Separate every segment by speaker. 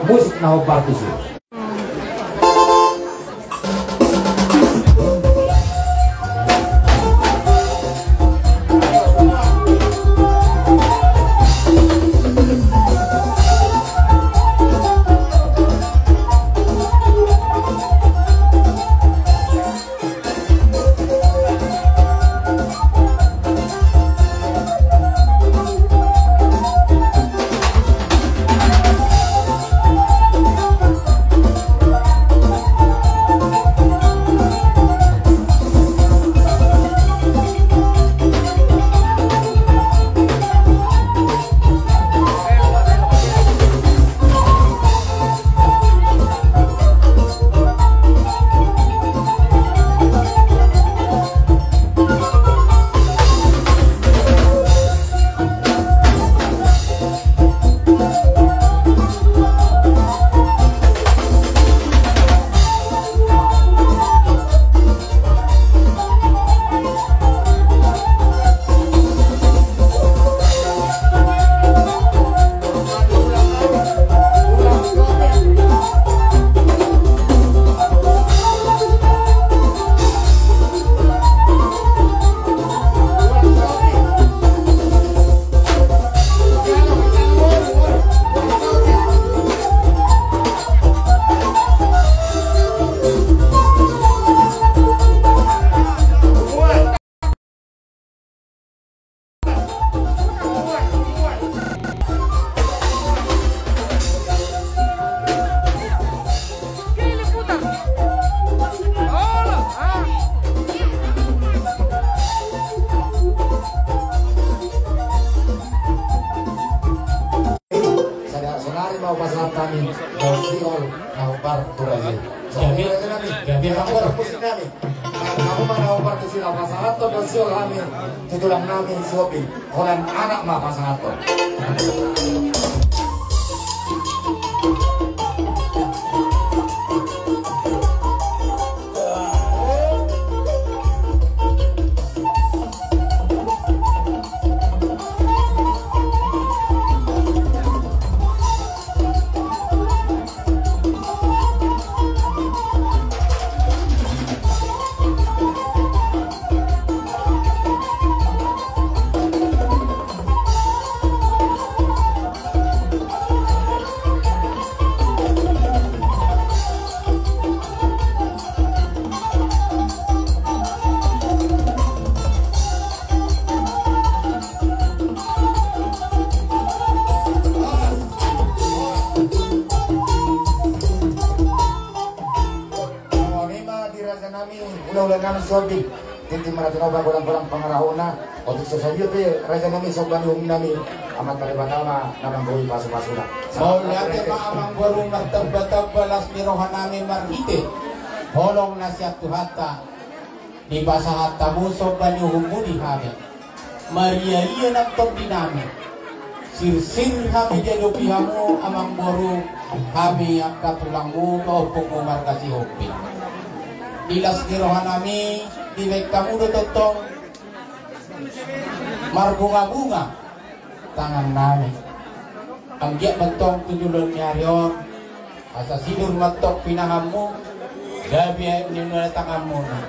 Speaker 1: musik na partisi. Tutulang namin shopping, orang anak mah pasangato. Ulah namin sobi, tinti maratinoba kurang-kurang pangarahona, untuk sesaji itu raja namin soban yung namin amat kalibatama namang buhay pasu-pasuna.
Speaker 2: Maulate maamang burung magtabba-tabbalas nirohan namin marhite, holong na siya tuhata, di basahata mo soban yung humuli kami, Maria ng topi namin, sir-sir kami dialupihan mo amang burung, kami ang katulang mo, kaupong mo markasi hopi. Dilas nirohan nami, dibaik kamu totong marbunga-bunga tangan nami. Ang giyak magtong tunjulon niya riyon, asa sidur magtok pinahamu, gabi ay unimuna tangan mo na.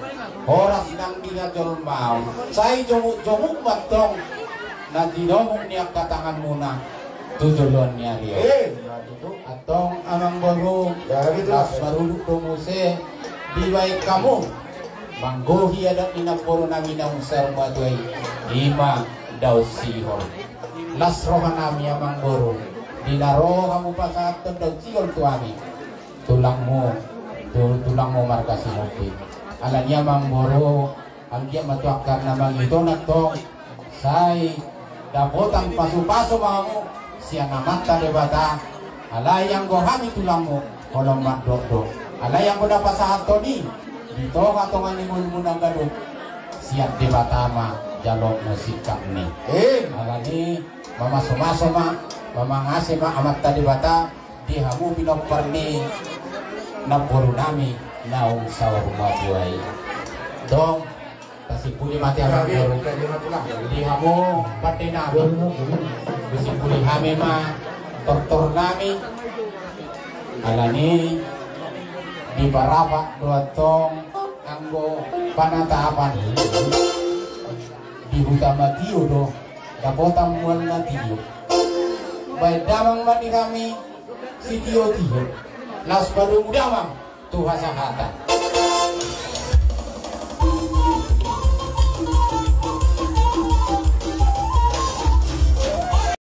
Speaker 2: Oras nang dinadol mau, say jomuk magtong na dinomong niya katangan mo na tunjulon niya riyon. Atong amang barong, las maruluk tumuse, Diwai kamu manggohi ada inaporo namin ang serba tuay lima daw sihol las rohan nami amang boro dinaro kamu pa sa aton daw sihol tuami tulang mo markasi hopi ala niya mang boro ang diya matuakar namang ito na to say dapotang paso-paso mga mo siya namata de bata alayang gohami tulang mo kolong magdokdok alayang ko na pa sa ato ni dito katongan ni mulmunang ganun siap di batama jalok musikak ni alani mama sumasoma mama ngasema amat tadi bata di hamu binopar ni napuru nami naung sawar mabuai dong kasi puli mati ang guru di hamu pati nami kasi puli hame ma tortor nami alani di Barapak dua tong anggo panatapan di utama tio do dapotam mual na tio baik damang mani kami si tio nas balung damang tuha sahata